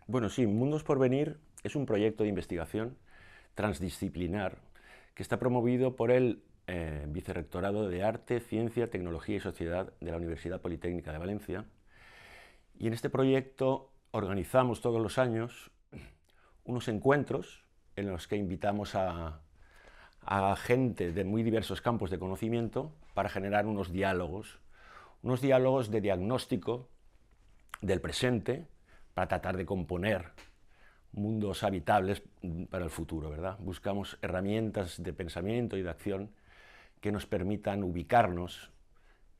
Bueno, sí, Mundos por Venir es un proyecto de investigación transdisciplinar que está promovido por el Vicerrectorado de Arte, Ciencia, Tecnología y Sociedad de la Universidad Politécnica de Valencia. Y en este proyecto organizamos todos los años unos encuentros en los que invitamos a gente de muy diversos campos de conocimiento para generar unos diálogos de diagnóstico del presente para tratar de componer mundos habitables para el futuro, ¿verdad? Buscamos herramientas de pensamiento y de acción que nos permitan ubicarnos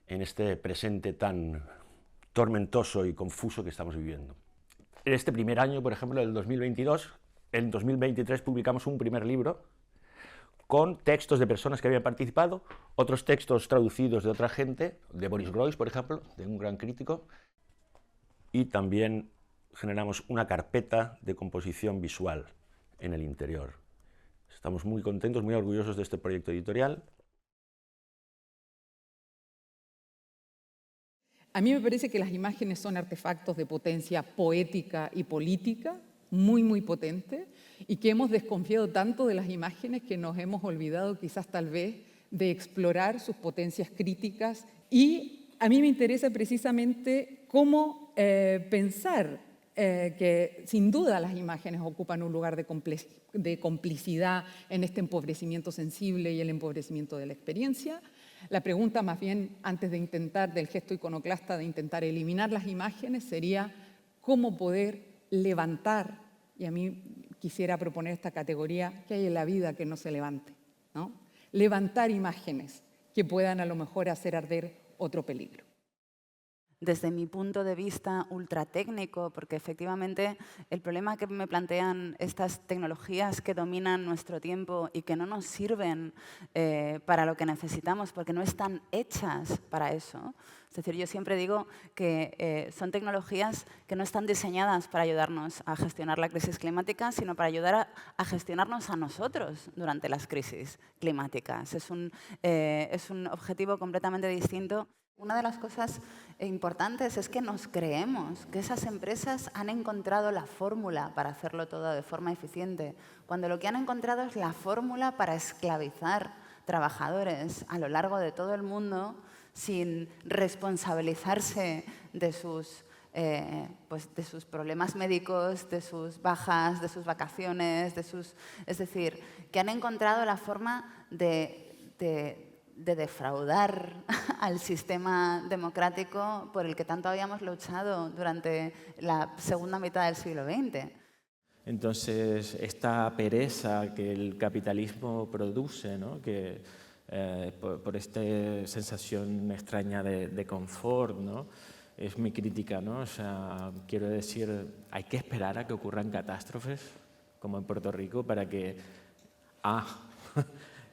en este presente tan tormentoso y confuso que estamos viviendo. En este primer año, por ejemplo, del 2022, en 2023 publicamos un primer libro con textos de personas que habían participado, otros textos traducidos de otra gente, de Boris Groys, por ejemplo, de un gran crítico, y también generamos una carpeta de composición visual en el interior. Estamos muy contentos, muy orgullosos de este proyecto editorial. A mí me parece que las imágenes son artefactos de potencia poética y política, muy potente, y que hemos desconfiado tanto de las imágenes que nos hemos olvidado quizás tal vez de explorar sus potencias críticas. Y a mí me interesa precisamente cómo pensar que sin duda las imágenes ocupan un lugar de complicidad en este empobrecimiento sensible y el empobrecimiento de la experiencia. La pregunta más bien, antes de intentar, del gesto iconoclasta, de intentar eliminar las imágenes, sería cómo poder levantar, y a mí quisiera proponer esta categoría, ¿qué hay en la vida que no se levante? ¿No? Levantar imágenes que puedan a lo mejor hacer arder otro peligro. Desde mi punto de vista ultratécnico, porque efectivamente el problema que me plantean estas tecnologías que dominan nuestro tiempo y que no nos sirven para lo que necesitamos, porque no están hechas para eso. Es decir, yo siempre digo que son tecnologías que no están diseñadas para ayudarnos a gestionar la crisis climática, sino para ayudar a gestionarnos a nosotros durante las crisis climáticas. Es un objetivo completamente distinto. Una de las cosas importantes es que nos creemos que esas empresas han encontrado la fórmula para hacerlo todo de forma eficiente, cuando lo que han encontrado es la fórmula para esclavizar trabajadores a lo largo de todo el mundo sin responsabilizarse de sus problemas médicos, de sus bajas, de sus vacaciones, es decir, que han encontrado la forma de defraudar al sistema democrático por el que tanto habíamos luchado durante la segunda mitad del siglo XX. Entonces, esta pereza que el capitalismo produce, ¿no? Que, por esta sensación extraña de confort, ¿no? Es mi crítica, ¿no? O sea, quiero decir, hay que esperar a que ocurran catástrofes, como en Puerto Rico, para que...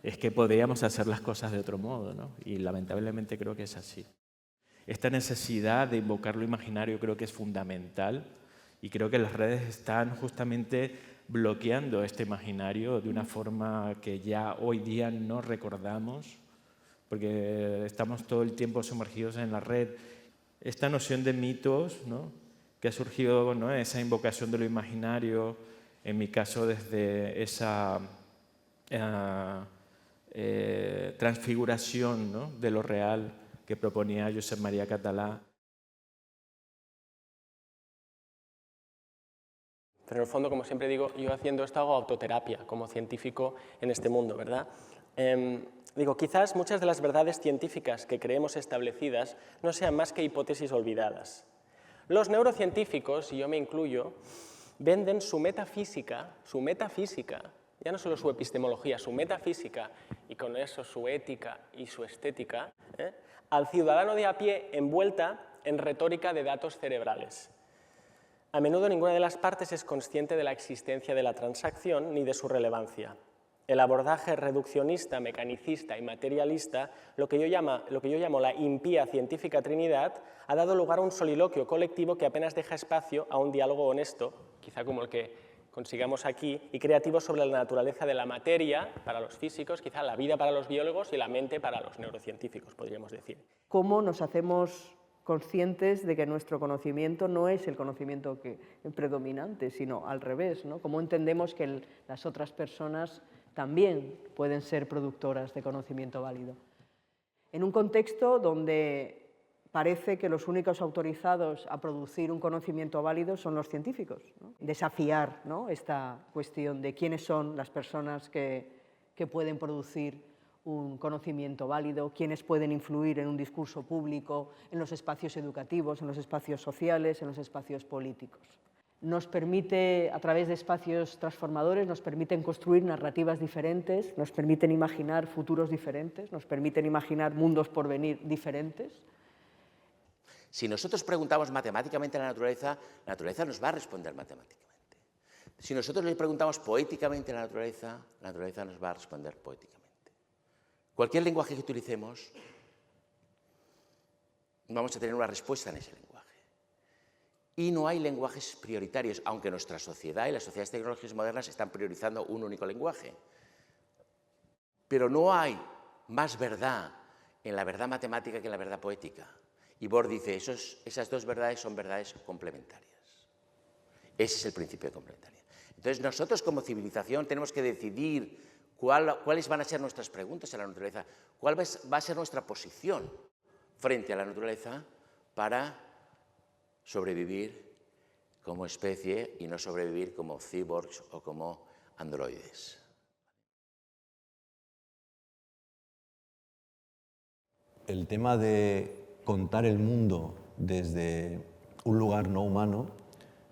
es que podríamos hacer las cosas de otro modo, ¿no? Y lamentablemente creo que es así. Esta necesidad de invocar lo imaginario creo que es fundamental y creo que las redes están justamente bloqueando este imaginario de una forma que ya hoy día no recordamos, porque estamos todo el tiempo sumergidos en la red. Esta noción de mitos, ¿no? Que ha surgido, ¿no? Esa invocación de lo imaginario, en mi caso desde esa... transfiguración, ¿no? De lo real que proponía Josep María Català. Pero en el fondo, como siempre digo, yo haciendo esto hago autoterapia como científico en este mundo, ¿verdad? Digo, quizás muchas de las verdades científicas que creemos establecidas no sean más que hipótesis olvidadas. Los neurocientíficos, y yo me incluyo, venden su metafísica, ya no solo su epistemología, su metafísica, y con eso su ética y su estética, al ciudadano de a pie envuelta en retórica de datos cerebrales. A menudo ninguna de las partes es consciente de la existencia de la transacción ni de su relevancia. El abordaje reduccionista, mecanicista y materialista, lo que yo llamo la impía científica trinidad, ha dado lugar a un soliloquio colectivo que apenas deja espacio a un diálogo honesto, quizá como el que consigamos aquí, y creativo sobre la naturaleza de la materia para los físicos, quizá la vida para los biólogos y la mente para los neurocientíficos, podríamos decir. ¿Cómo nos hacemos conscientes de que nuestro conocimiento no es el conocimiento predominante, sino al revés, ¿no? Cómo entendemos que las otras personas también pueden ser productoras de conocimiento válido. En un contexto donde parece que los únicos autorizados a producir un conocimiento válido son los científicos, ¿no? Desafiar, ¿no?, esta cuestión de quiénes son las personas que pueden producir un conocimiento válido, quiénes pueden influir en un discurso público, en los espacios educativos, en los espacios sociales, en los espacios políticos. Nos permite, a través de espacios transformadores, nos permiten construir narrativas diferentes, nos permiten imaginar futuros diferentes, nos permiten imaginar mundos por venir diferentes. Si nosotros preguntamos matemáticamente a la naturaleza nos va a responder matemáticamente. Si nosotros le preguntamos poéticamente a la naturaleza nos va a responder poéticamente. Cualquier lenguaje que utilicemos, vamos a tener una respuesta en ese lenguaje. Y no hay lenguajes prioritarios, aunque nuestra sociedad y las sociedades tecnológicas modernas están priorizando un único lenguaje. Pero no hay más verdad en la verdad matemática que en la verdad poética. Y Bohr dice, esas dos verdades son verdades complementarias. Ese es el principio de complementariedad. Entonces nosotros como civilización tenemos que decidir cuáles van a ser nuestras preguntas a la naturaleza, cuál va a ser nuestra posición frente a la naturaleza para sobrevivir como especie y no sobrevivir como cyborgs o como androides. El tema de contar el mundo desde un lugar no humano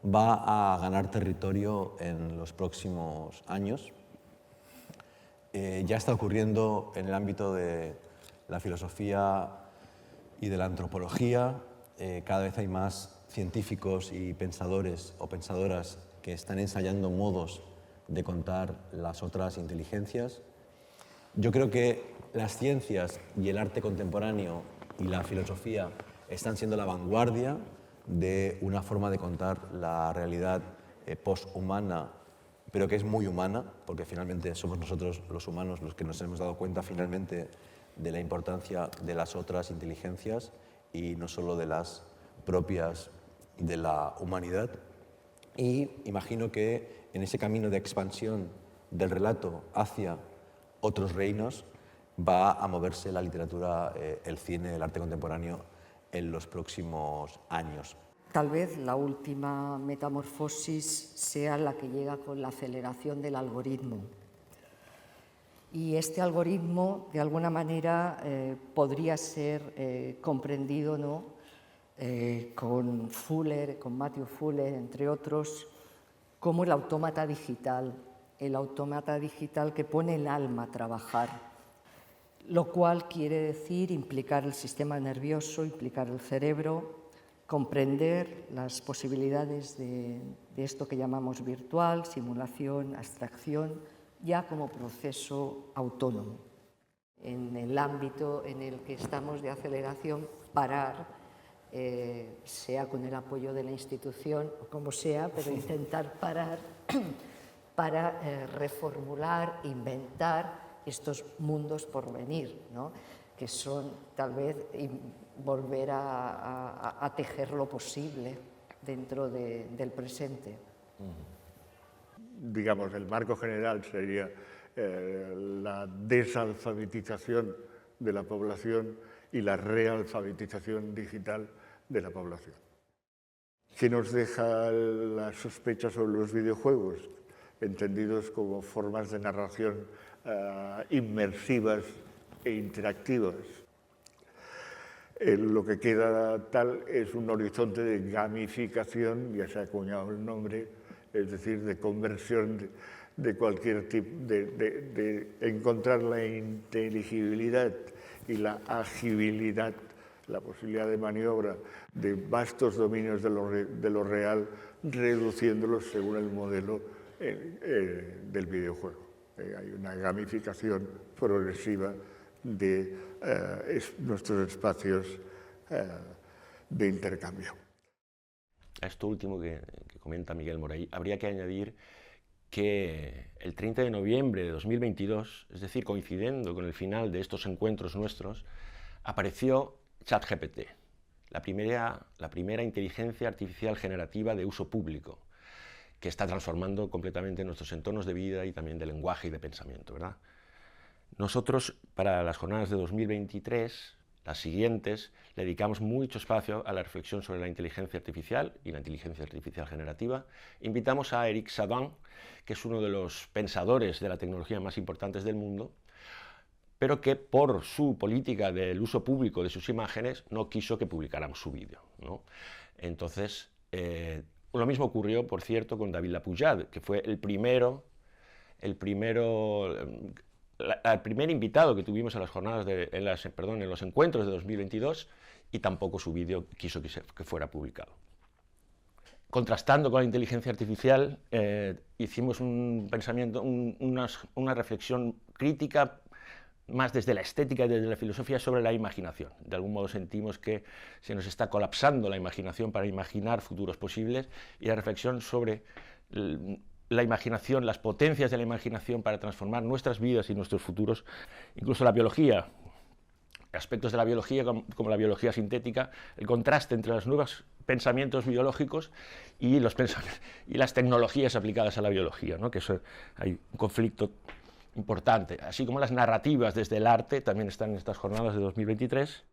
va a ganar territorio en los próximos años. Ya está ocurriendo en el ámbito de la filosofía y de la antropología. Cada vez hay más científicos y pensadores o pensadoras que están ensayando modos de contar las otras inteligencias. Yo creo que las ciencias y el arte contemporáneo y la filosofía están siendo la vanguardia de una forma de contar la realidad poshumana, pero que es muy humana, porque finalmente somos nosotros los humanos los que nos hemos dado cuenta finalmente de la importancia de las otras inteligencias y no solo de las propias de la humanidad. Y imagino que en ese camino de expansión del relato hacia otros reinos va a moverse la literatura, el cine, el arte contemporáneo en los próximos años. Tal vez la última metamorfosis sea la que llega con la aceleración del algoritmo. Y este algoritmo, de alguna manera, podría ser comprendido, ¿no?, con Fuller, con Matthew Fuller, entre otros, como el autómata digital que pone el alma a trabajar, lo cual quiere decir implicar el sistema nervioso, implicar el cerebro, comprender las posibilidades de esto que llamamos virtual, simulación, abstracción, ya como proceso autónomo. En el ámbito en el que estamos de aceleración, parar, sea con el apoyo de la institución o como sea, pero intentar parar para reformular, inventar estos mundos por venir, ¿no?, que son tal vez volver a tejer lo posible dentro del presente. Digamos, el marco general sería la desalfabetización de la población y la realfabetización digital de la población. ¿Qué nos deja la sospecha sobre los videojuegos? Entendidos como formas de narración inmersivas e interactivas. Lo que queda tal es un horizonte de gamificación, ya se ha acuñado el nombre, es decir, de conversión de cualquier tipo, de encontrar la inteligibilidad y la agibilidad, la posibilidad de maniobra de vastos dominios de lo real, reduciéndolos según el modelo del videojuego. Hay una gamificación progresiva de nuestros espacios de intercambio. A esto último que comenta Miguel Morey, habría que añadir que el 30 de noviembre de 2022, es decir, coincidiendo con el final de estos encuentros nuestros, apareció ChatGPT, la primera inteligencia artificial generativa de uso público, que está transformando completamente nuestros entornos de vida y también de lenguaje y de pensamiento, ¿verdad? Nosotros, para las jornadas de 2023, las siguientes, le dedicamos mucho espacio a la reflexión sobre la inteligencia artificial y la inteligencia artificial generativa. Invitamos a Eric Sadin, que es uno de los pensadores de la tecnología más importantes del mundo, pero que por su política del uso público de sus imágenes no quiso que publicáramos su vídeo, ¿no? Entonces, lo mismo ocurrió, por cierto, con David Lapujade, que fue el primer invitado que tuvimos a las jornadas, en los encuentros de 2022, y tampoco su vídeo quiso que fuera publicado. Contrastando con la inteligencia artificial, hicimos una reflexión crítica más desde la estética y desde la filosofía sobre la imaginación. De algún modo sentimos que se nos está colapsando la imaginación para imaginar futuros posibles, y la reflexión sobre la imaginación, las potencias de la imaginación para transformar nuestras vidas y nuestros futuros, incluso la biología, aspectos de la biología como la biología sintética, el contraste entre los nuevos pensamientos biológicos y las tecnologías aplicadas a la biología, ¿no? Que hay un conflicto importante, así como las narrativas desde el arte también están en estas jornadas de 2023.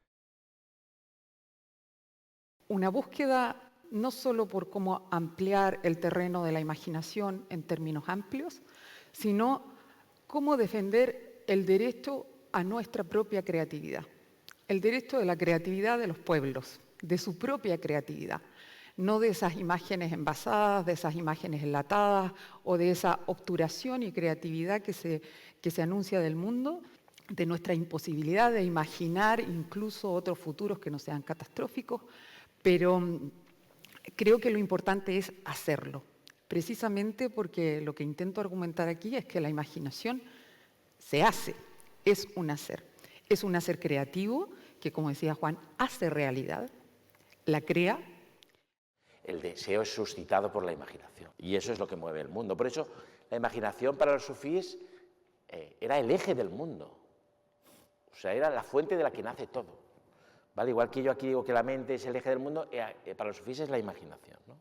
Una búsqueda no solo por cómo ampliar el terreno de la imaginación en términos amplios, sino cómo defender el derecho a nuestra propia creatividad, el derecho de la creatividad de los pueblos, de su propia creatividad, no de esas imágenes envasadas, de esas imágenes enlatadas o de esa obturación y creatividad que se anuncia del mundo, de nuestra imposibilidad de imaginar incluso otros futuros que no sean catastróficos, pero creo que lo importante es hacerlo, precisamente porque lo que intento argumentar aquí es que la imaginación se hace, es un hacer creativo que, como decía Juan, hace realidad, la crea. El deseo es suscitado por la imaginación, y eso es lo que mueve el mundo. Por eso la imaginación para los sufíes era el eje del mundo, o sea, era la fuente de la que nace todo. ¿Vale? Igual que yo aquí digo que la mente es el eje del mundo, para los sufíes es la imaginación, ¿no?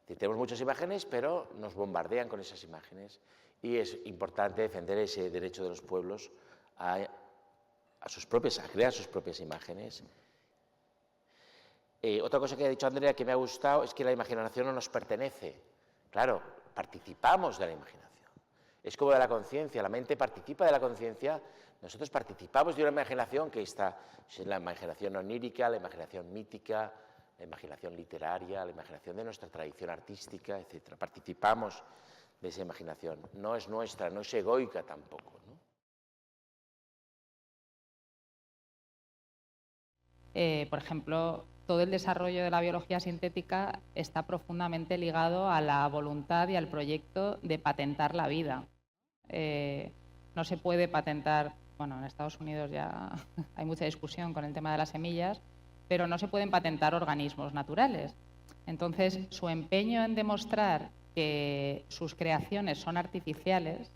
Tenemos muchas imágenes, pero nos bombardean con esas imágenes, y es importante defender ese derecho de los pueblos a crear sus propias imágenes. Otra cosa que ha dicho Andrea que me ha gustado es que la imaginación no nos pertenece. Claro, participamos de la imaginación. Es como de la conciencia, la mente participa de la conciencia, nosotros participamos de una imaginación que está, es la imaginación onírica, la imaginación mítica, la imaginación literaria, la imaginación de nuestra tradición artística, etc. Participamos de esa imaginación, no es nuestra, no es egoica tampoco, ¿no? Por ejemplo, todo el desarrollo de la biología sintética está profundamente ligado a la voluntad y al proyecto de patentar la vida. No se puede patentar, bueno, en Estados Unidos ya hay mucha discusión con el tema de las semillas, pero no se pueden patentar organismos naturales. Entonces, su empeño en demostrar que sus creaciones son artificiales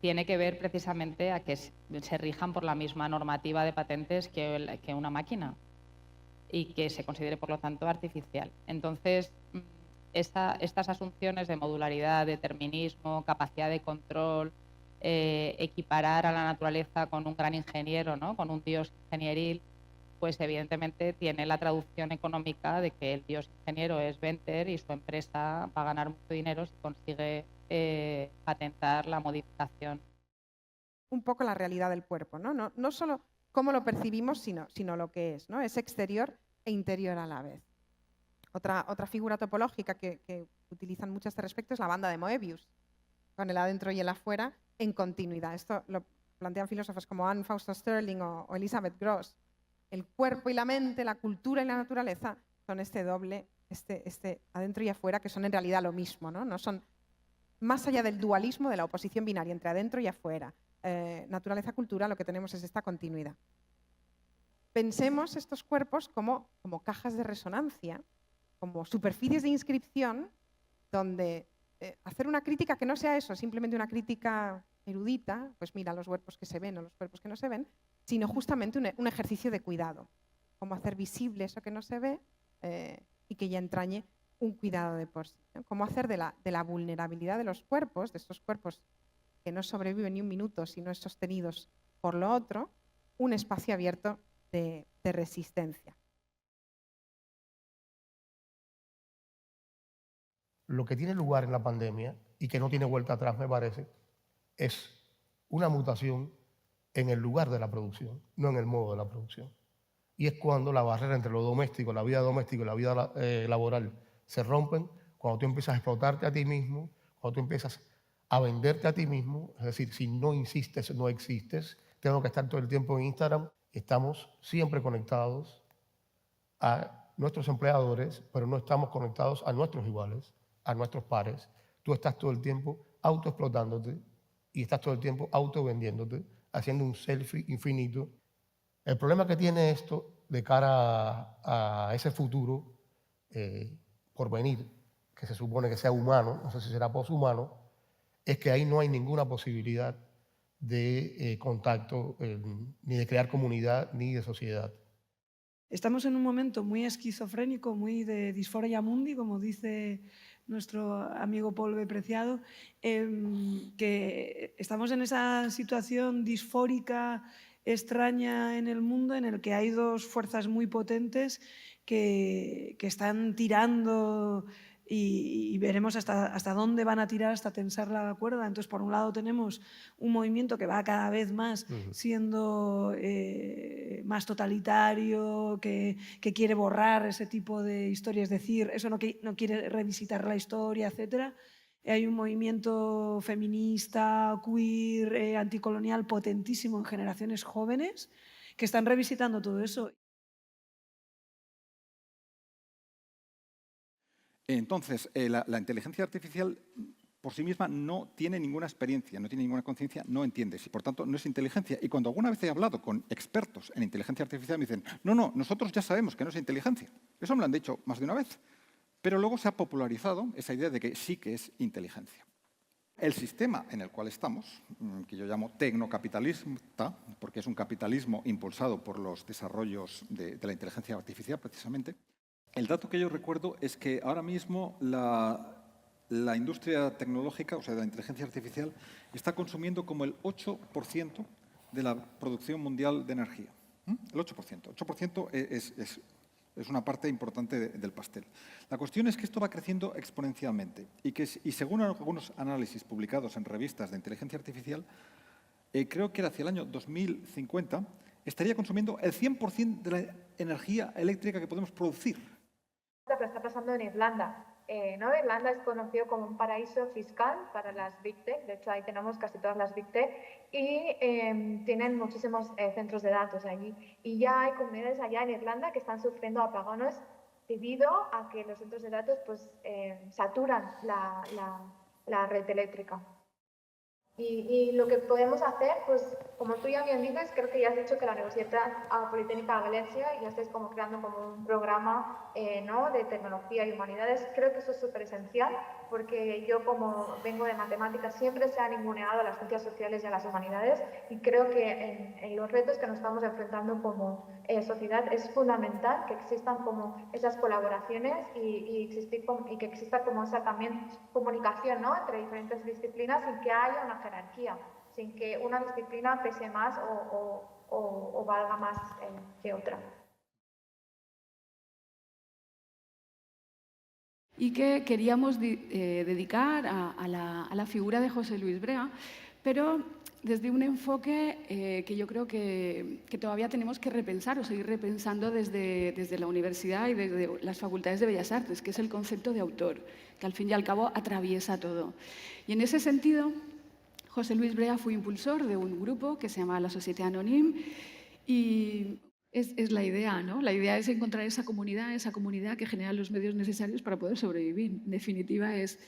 tiene que ver precisamente a que se rijan por la misma normativa de patentes que una máquina y que se considere, por lo tanto, artificial. Entonces, estas asunciones de modularidad, determinismo, capacidad de control, equiparar a la naturaleza con un gran ingeniero, ¿no? Con un dios ingenieril, pues evidentemente tiene la traducción económica de que el dios ingeniero es Venter y su empresa va a ganar mucho dinero si consigue patentar la modificación. Un poco la realidad del cuerpo, ¿no? No solo cómo lo percibimos, sino lo que es, ¿no? Es exterior e interior a la vez. Otra figura topológica que utilizan mucho a este respecto es la banda de Moebius, con el adentro y el afuera en continuidad. Esto lo plantean filósofos como Anne Fausto Sterling o Elizabeth Gross. El cuerpo y la mente, la cultura y la naturaleza son este doble, este adentro y afuera, que son en realidad lo mismo, ¿no? No son más allá del dualismo, de la oposición binaria entre adentro y afuera. Naturaleza-cultura, lo que tenemos es esta continuidad. Pensemos estos cuerpos como cajas de resonancia, como superficies de inscripción, donde hacer una crítica que no sea eso, simplemente una crítica erudita, pues mira los cuerpos que se ven o los cuerpos que no se ven, sino justamente un ejercicio de cuidado. cómo hacer visible eso que no se ve y que ya entrañe un cuidado de por sí, ¿no? Cómo hacer de la vulnerabilidad de los cuerpos, de estos cuerpos que no sobreviven ni un minuto si no es sostenidos por lo otro, un espacio abierto de resistencia. Lo que tiene lugar en la pandemia y que no tiene vuelta atrás, me parece, es una mutación en el lugar de la producción, no en el modo de la producción. Y es cuando la barrera entre lo doméstico, la vida doméstica y la vida laboral se rompen, cuando tú empiezas a explotarte a ti mismo, cuando tú empiezas a venderte a ti mismo, es decir, si no insistes, no existes. Tengo que estar todo el tiempo en Instagram. Estamos siempre conectados a nuestros empleadores, pero no estamos conectados a nuestros iguales, a nuestros pares. Tú estás todo el tiempo autoexplotándote y estás todo el tiempo autovendiéndote, haciendo un selfie infinito. El problema que tiene esto de cara a ese futuro por venir, que se supone que sea humano, no sé si será poshumano, es que ahí no hay ninguna posibilidad de contacto, ni de crear comunidad, ni de sociedad. Estamos en un momento muy esquizofrénico, muy de disforia mundi, como dice nuestro amigo Paul B. Preciado, que estamos en esa situación disfórica, extraña en el mundo, en el que hay dos fuerzas muy potentes que están tirando y veremos hasta dónde van a tirar, hasta tensar la cuerda. Entonces, por un lado tenemos un movimiento que va cada vez más siendo más totalitario, que quiere borrar ese tipo de historias, es decir, eso no quiere revisitar la historia, etc. Hay un movimiento feminista, queer, anticolonial potentísimo en generaciones jóvenes que están revisitando todo eso. Entonces, la inteligencia artificial por sí misma no tiene ninguna experiencia, no tiene ninguna conciencia, no entiende, y por tanto no es inteligencia. Y cuando alguna vez he hablado con expertos en inteligencia artificial me dicen, no, nosotros ya sabemos que no es inteligencia. Eso me lo han dicho más de una vez. Pero luego se ha popularizado esa idea de que sí que es inteligencia. El sistema en el cual estamos, que yo llamo tecnocapitalista, porque es un capitalismo impulsado por los desarrollos de la inteligencia artificial precisamente, el dato que yo recuerdo es que ahora mismo la industria tecnológica, o sea, de la inteligencia artificial, está consumiendo como el 8% de la producción mundial de energía. El 8%. 8% es una parte importante del pastel. La cuestión es que esto va creciendo exponencialmente y según algunos análisis publicados en revistas de inteligencia artificial, creo que hacia el año 2050 estaría consumiendo el 100% de la energía eléctrica que podemos producir. Pero está pasando en Irlanda. ¿No? Irlanda es conocido como un paraíso fiscal para las Big Tech, de hecho ahí tenemos casi todas las Big Tech y tienen muchísimos centros de datos allí. Y ya hay comunidades allá en Irlanda que están sufriendo apagones debido a que los centros de datos pues, saturan la red eléctrica. Y lo que podemos hacer, pues como tú ya bien dices, creo que ya has dicho que la Universidad Politécnica de Valencia ya estáis como creando como un programa ¿no? de tecnología y humanidades. Creo que eso es súper esencial porque yo como vengo de matemáticas siempre se ha ninguneado a las ciencias sociales y a las humanidades y creo que en los retos que nos estamos enfrentando como sociedad es fundamental que existan como esas colaboraciones y que exista como esa también comunicación ¿no? entre diferentes disciplinas sin que haya una jerarquía, sin que una disciplina pese más o valga más que otra. Y que queríamos dedicar a la figura de José Luis Brea, pero desde un enfoque que yo creo que todavía tenemos que repensar o seguir repensando desde la universidad y desde las facultades de Bellas Artes, que es el concepto de autor, que al fin y al cabo atraviesa todo. Y en ese sentido, José Luis Brea fue impulsor de un grupo que se llama la Société Anonyme y es la idea, ¿no? La idea es encontrar esa comunidad que genera los medios necesarios para poder sobrevivir. En definitiva, es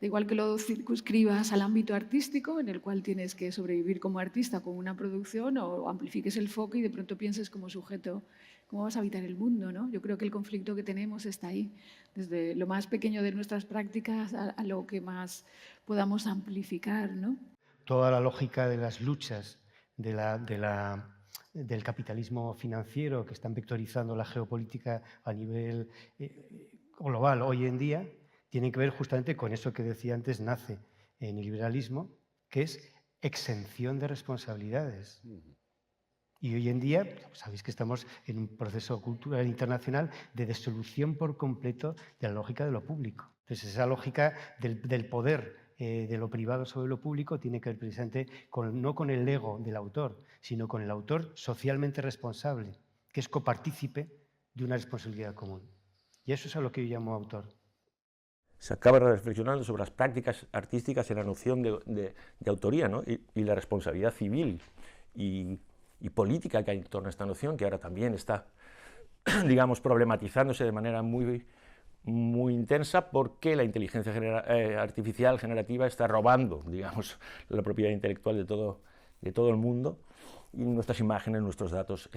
da igual que lo circunscribas al ámbito artístico, en el cual tienes que sobrevivir como artista con una producción, o amplifiques el foco y de pronto pienses como sujeto cómo vas a habitar el mundo, ¿no? Yo creo que el conflicto que tenemos está ahí, desde lo más pequeño de nuestras prácticas a lo que más podamos amplificar, ¿no? Toda la lógica de las luchas, de la del capitalismo financiero que están vectorizando la geopolítica a nivel global hoy en día, tienen que ver justamente con eso que decía antes, nace en el liberalismo, que es exención de responsabilidades. Y hoy en día, sabéis que estamos en un proceso cultural internacional de disolución por completo de la lógica de lo público. Entonces, esa lógica del poder de lo privado sobre lo público tiene que ver precisamente no con el ego del autor, sino con el autor socialmente responsable, que es copartícipe de una responsabilidad común. Y eso es a lo que yo llamo autor. Se acaba reflexionando sobre las prácticas artísticas en la noción de autoría, ¿no? y la responsabilidad civil y política que hay en torno a esta noción, que ahora también está, digamos, problematizándose de manera muy intensa, porque la inteligencia artificial generativa está robando, digamos, la propiedad intelectual de todo el mundo, y nuestras imágenes, nuestros datos,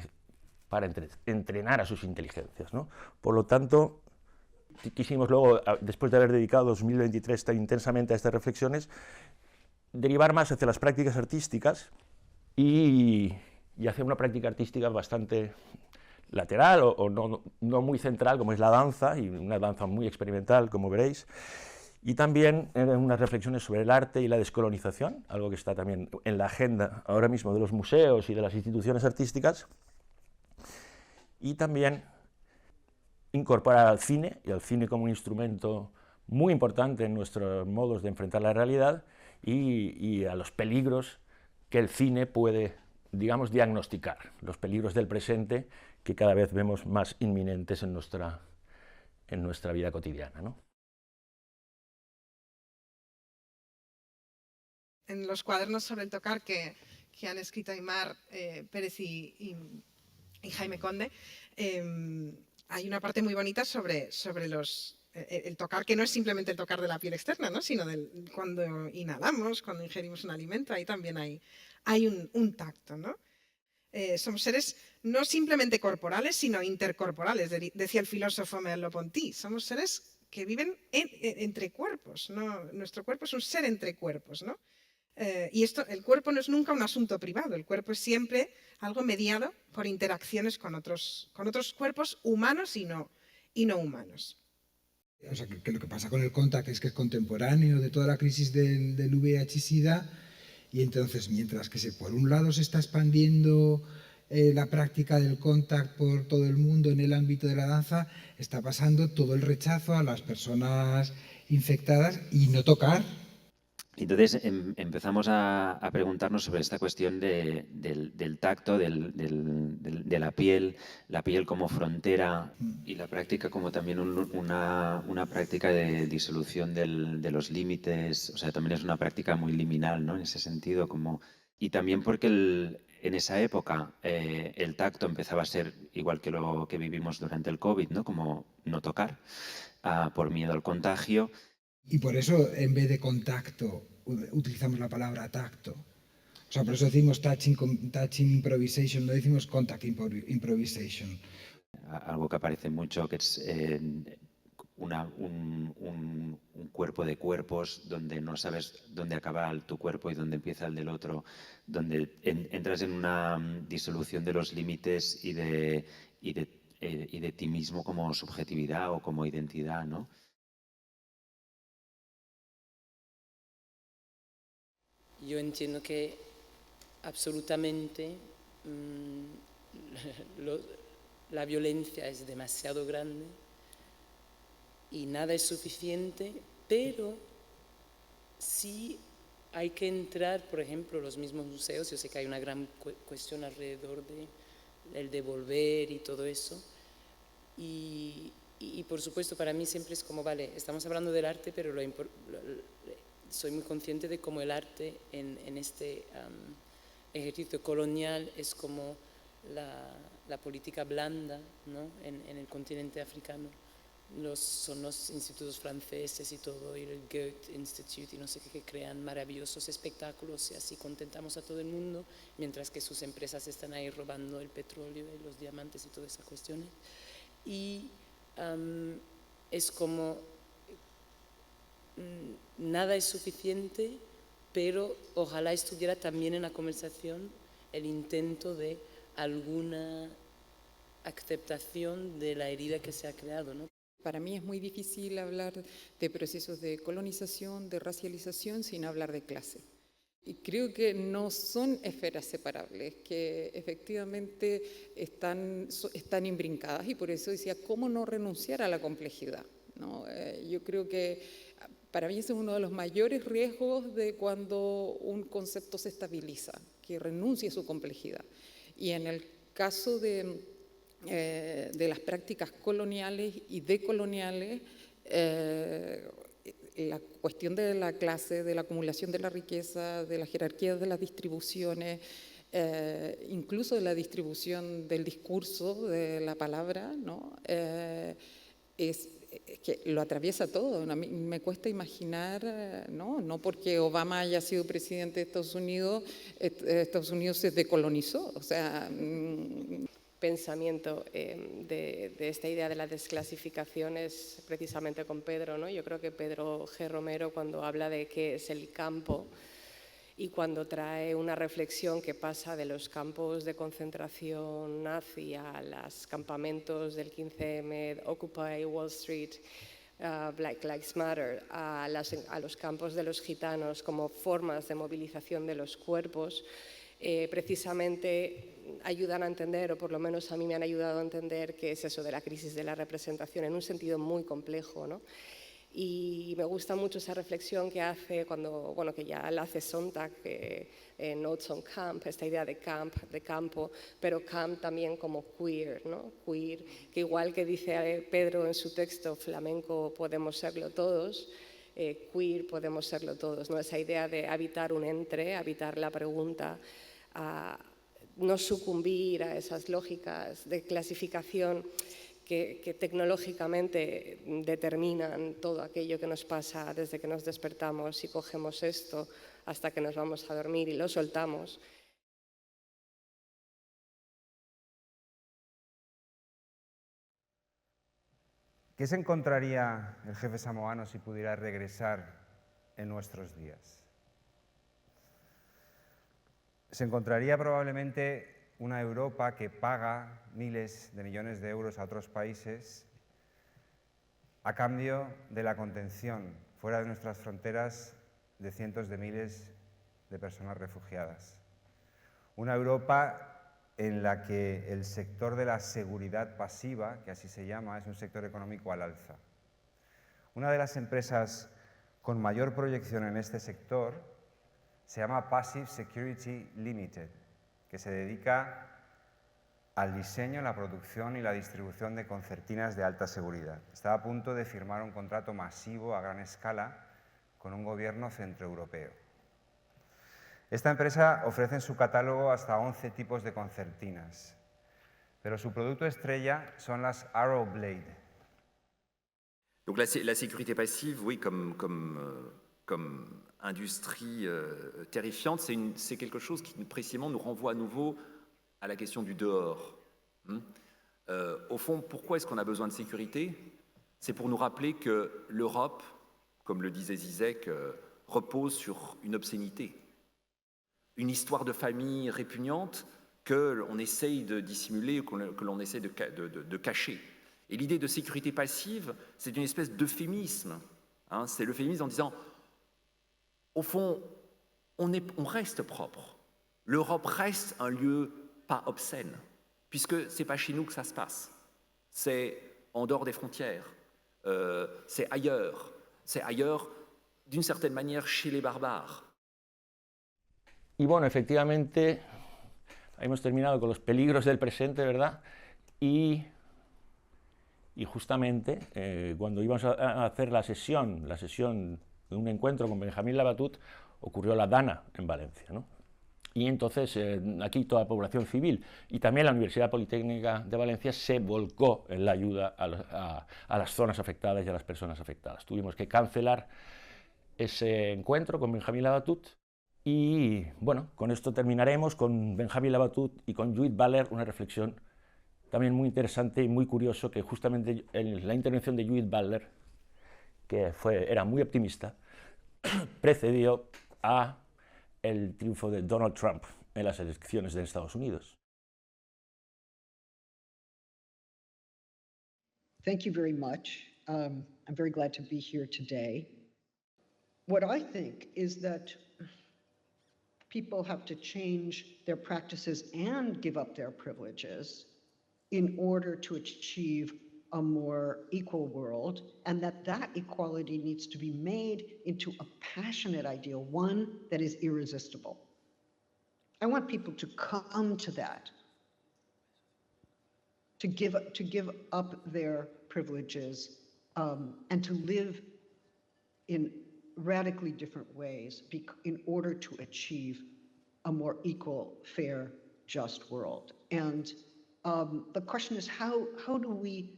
para entrenar a sus inteligencias, ¿no? Por lo tanto, quisimos luego, después de haber dedicado 2023 tan intensamente a estas reflexiones, derivar más hacia las prácticas artísticas y hacia una práctica artística bastante lateral o no muy central, como es la danza, y una danza muy experimental, como veréis, y también unas reflexiones sobre el arte y la descolonización, algo que está también en la agenda ahora mismo de los museos y de las instituciones artísticas, y también incorporar al cine, y al cine como un instrumento muy importante en nuestros modos de enfrentar la realidad, y a los peligros que el cine puede, digamos, diagnosticar, los peligros del presente que cada vez vemos más inminentes en nuestra vida cotidiana, ¿no? En los cuadernos sobre el tocar que han escrito Aimar Pérez y Jaime Conde, hay una parte muy bonita sobre el tocar, que no es simplemente el tocar de la piel externa, ¿no? Sino cuando inhalamos, cuando ingerimos un alimento, ahí también hay un tacto, ¿no? Somos seres no simplemente corporales, sino intercorporales, decía el filósofo Merleau-Ponty. Somos seres que viven entre cuerpos, ¿no? Nuestro cuerpo es un ser entre cuerpos, ¿no? Y el cuerpo no es nunca un asunto privado, el cuerpo es siempre algo mediado por interacciones con otros cuerpos humanos y no humanos. O sea, que lo que pasa con el contact es que es contemporáneo de toda la crisis del VIH-Sida, y entonces mientras que por un lado se está expandiendo la práctica del contact por todo el mundo en el ámbito de la danza, está pasando todo el rechazo a las personas infectadas y no tocar. Entonces empezamos a preguntarnos sobre esta cuestión del tacto, de la piel como frontera, y la práctica como también una práctica de disolución de los límites. O sea, también es una práctica muy liminal, ¿no? En ese sentido, y también porque en esa época el tacto empezaba a ser igual que lo que vivimos durante el COVID, ¿no? Como no tocar, por miedo al contagio. Y por eso, en vez de contacto, utilizamos la palabra tacto. O sea, por eso decimos touching improvisation, no decimos contact improvisation. Algo que aparece mucho, que es un cuerpo de cuerpos, donde no sabes dónde acaba tu cuerpo y dónde empieza el del otro, donde entras en una disolución de los límites y de ti mismo como subjetividad o como identidad, ¿no? Yo entiendo que absolutamente la violencia es demasiado grande y nada es suficiente, pero sí hay que entrar, por ejemplo, los mismos museos. Yo sé que hay una gran cuestión alrededor del devolver y todo eso, y por supuesto para mí siempre es como, vale, estamos hablando del arte, pero soy muy consciente de cómo el arte en este ejercicio colonial es como la política blanda, ¿no? en el continente africano. Son los institutos franceses y todo, y el Goethe Institute y no sé qué, que crean maravillosos espectáculos y así contentamos a todo el mundo, mientras que sus empresas están ahí robando el petróleo y los diamantes y todas esas cuestiones. Y es como nada es suficiente, pero ojalá estuviera también en la conversación el intento de alguna aceptación de la herida que se ha creado, ¿no? Para mí es muy difícil hablar de procesos de colonización, de racialización, sin hablar de clase. Y creo que no son esferas separables, que efectivamente están imbrincadas, y por eso decía, ¿cómo no renunciar a la complejidad? ¿No? Yo creo que para mí ese es uno de los mayores riesgos de cuando un concepto se estabiliza, que renuncie a su complejidad. Y en el caso de las prácticas coloniales y decoloniales, la cuestión de la clase, de la acumulación de la riqueza, de la jerarquía de las distribuciones, incluso de la distribución del discurso, de la palabra, ¿no? Es que lo atraviesa todo. A mí me cuesta imaginar, no porque Obama haya sido presidente de Estados Unidos se decolonizó. O sea, pensamiento de esta idea de la desclasificación es precisamente con Pedro, ¿no? Yo creo que Pedro G. Romero, cuando habla de qué es el campo y cuando trae una reflexión que pasa de los campos de concentración nazi a los campamentos del 15M, Occupy Wall Street, Black Lives Matter, a los campos de los gitanos como formas de movilización de los cuerpos, precisamente ayudan a entender, o por lo menos a mí me han ayudado a entender, qué es eso de la crisis de la representación en un sentido muy complejo, ¿no? Y me gusta mucho esa reflexión que hace que ya la hace Sontag en Notes on Camp, esta idea de campo, pero camp también como queer, ¿no? Queer, que igual que dice Pedro en su texto, flamenco podemos serlo todos, queer podemos serlo todos, ¿no? Esa idea de habitar un entre, habitar la pregunta, no sucumbir a esas lógicas de clasificación que tecnológicamente determinan todo aquello que nos pasa desde que nos despertamos y cogemos esto hasta que nos vamos a dormir y lo soltamos. ¿Qué se encontraría el jefe samoano si pudiera regresar en nuestros días? Se encontraría probablemente una Europa que paga miles de millones de euros a otros países a cambio de la contención fuera de nuestras fronteras de cientos de miles de personas refugiadas. Una Europa en la que el sector de la seguridad pasiva, que así se llama, es un sector económico al alza. Una de las empresas con mayor proyección en este sector se llama Passive Security Limited, que se dedica al diseño, la producción y la distribución de concertinas de alta seguridad. Está a punto de firmar un contrato masivo a gran escala con un gobierno centroeuropeo. Esta empresa ofrece en su catálogo hasta 11 tipos de concertinas, pero su producto estrella son las Arrowblade. Donc la sécurité passive, oui, comme industrie terrifiante, c'est quelque chose qui précisément nous renvoie à nouveau à la question du dehors. Au fond, pourquoi est-ce qu'on a besoin de sécurité? C'est pour nous rappeler que l'Europe, comme le disait Zizek, repose sur une obscénité, une histoire de famille répugnante que l'on essaye de dissimuler, que l'on essaie de cacher. Et l'idée de sécurité passive, c'est une espèce d'euphémisme. C'est l'euphémisme en disant, au fond, on reste propre. L'Europe reste un lieu pas obscène, puisque ce n'est pas chez nous que ça se passe. C'est en dehors des frontières, c'est ailleurs d'une certaine manière chez les barbares. Y bueno, efectivamente, hemos terminado con los peligros del presente, ¿verdad? Y justamente cuando íbamos a hacer la sesión de un encuentro con Benjamín Labatut, ocurrió la Dana en Valencia, ¿no? Y entonces aquí toda la población civil y también la Universidad Politécnica de Valencia se volcó en la ayuda a las zonas afectadas y a las personas afectadas. Tuvimos que cancelar ese encuentro con Benjamín Labatut. Y bueno, con esto terminaremos con Benjamín Labatut y con Judith Butler, una reflexión también muy interesante y muy curioso, que justamente en la intervención de Judith Butler, que era muy optimista, precedió a el triunfo de Donald Trump en las elecciones de Estados Unidos. Thank you very much. I'm very glad to be here today. What I think is that people have to change their practices and give up their privileges in order to achieve a more equal world, and that equality needs to be made into a passionate ideal, one that is irresistible. I want people to come to that, to give up their privileges and to live in radically different ways in order to achieve a more equal, fair, just world. And the question is, how do we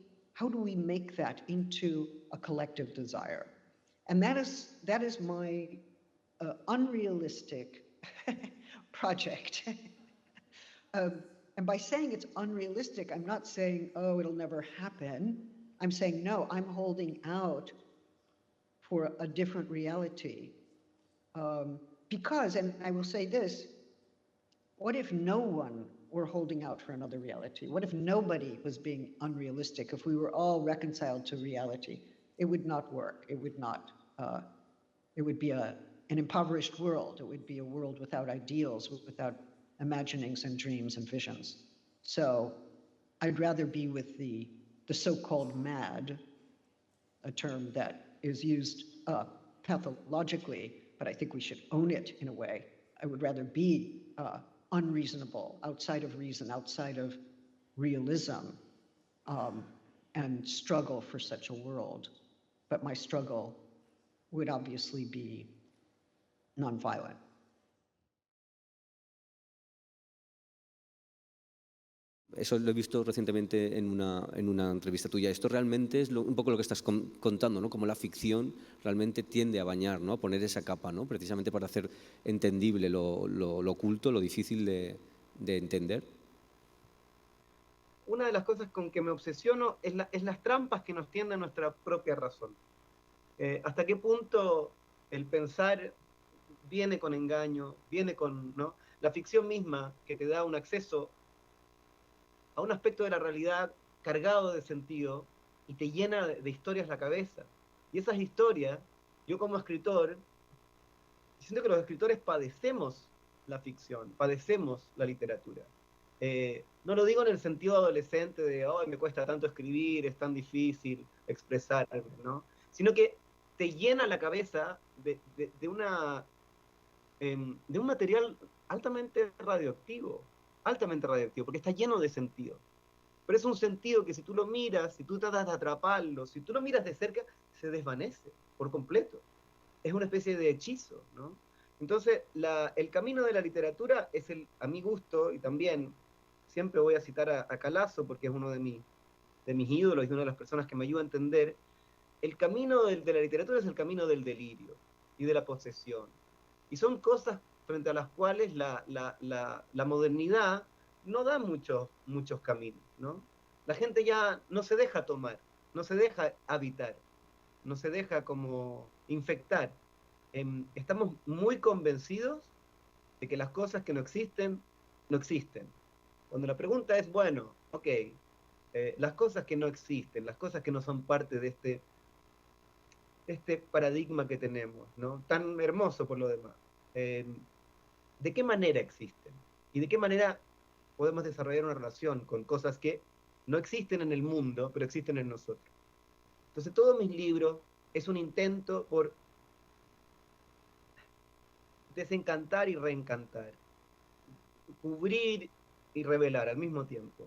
make that into a collective desire? And that is my unrealistic project. And by saying it's unrealistic, I'm not saying, oh, it'll never happen. I'm saying, no, I'm holding out for a different reality. Because, and I will say this, what if no one were holding out for another reality? What if nobody was being unrealistic? If we were all reconciled to reality, it would not work. It would not, it would be an impoverished world. It would be a world without ideals, without imaginings and dreams and visions. So I'd rather be with the so-called mad, a term that is used pathologically, but I think we should own it in a way. I would rather be unreasonable, outside of reason, outside of realism, and struggle for such a world. But my struggle would obviously be nonviolent. Eso lo he visto recientemente en una entrevista tuya. Esto realmente es un poco lo que estás contando, ¿no? Cómo la ficción realmente tiende a bañar, ¿no? A poner esa capa, ¿no? Precisamente para hacer entendible lo oculto, lo difícil de entender. Una de las cosas con que me obsesiono es las trampas que nos tiende nuestra propia razón. ¿Hasta qué punto el pensar viene con engaño, viene con, ¿no? La ficción misma que te da un acceso a un aspecto de la realidad cargado de sentido y te llena de historias la cabeza. Y esas historias, yo como escritor, siento que los escritores padecemos la ficción, padecemos la literatura. No lo digo en el sentido adolescente de, oh, me cuesta tanto escribir, es tan difícil expresarme, ¿no? Sino que te llena la cabeza de un material altamente radioactivo, porque está lleno de sentido. Pero es un sentido que si tú lo miras, si tú tratas de atraparlo, si tú lo miras de cerca, se desvanece por completo. Es una especie de hechizo, ¿no? Entonces, el camino de la literatura es a mi gusto, y también siempre voy a citar a Calazo, porque es uno de mis ídolos y una de las personas que me ayuda a entender, el camino de la literatura es el camino del delirio y de la posesión. Y son cosas frente a las cuales la modernidad no da muchos caminos, ¿no? La gente ya no se deja tomar, no se deja habitar, no se deja como infectar. Estamos muy convencidos de que las cosas que no existen, no existen. Cuando la pregunta es, bueno, ok, las cosas que no existen, las cosas que no son parte de este paradigma que tenemos, ¿no? Tan hermoso por lo demás. ¿De qué manera existen? ¿Y de qué manera podemos desarrollar una relación con cosas que no existen en el mundo, pero existen en nosotros? Entonces, todos mis libros es un intento por desencantar y reencantar, cubrir y revelar al mismo tiempo.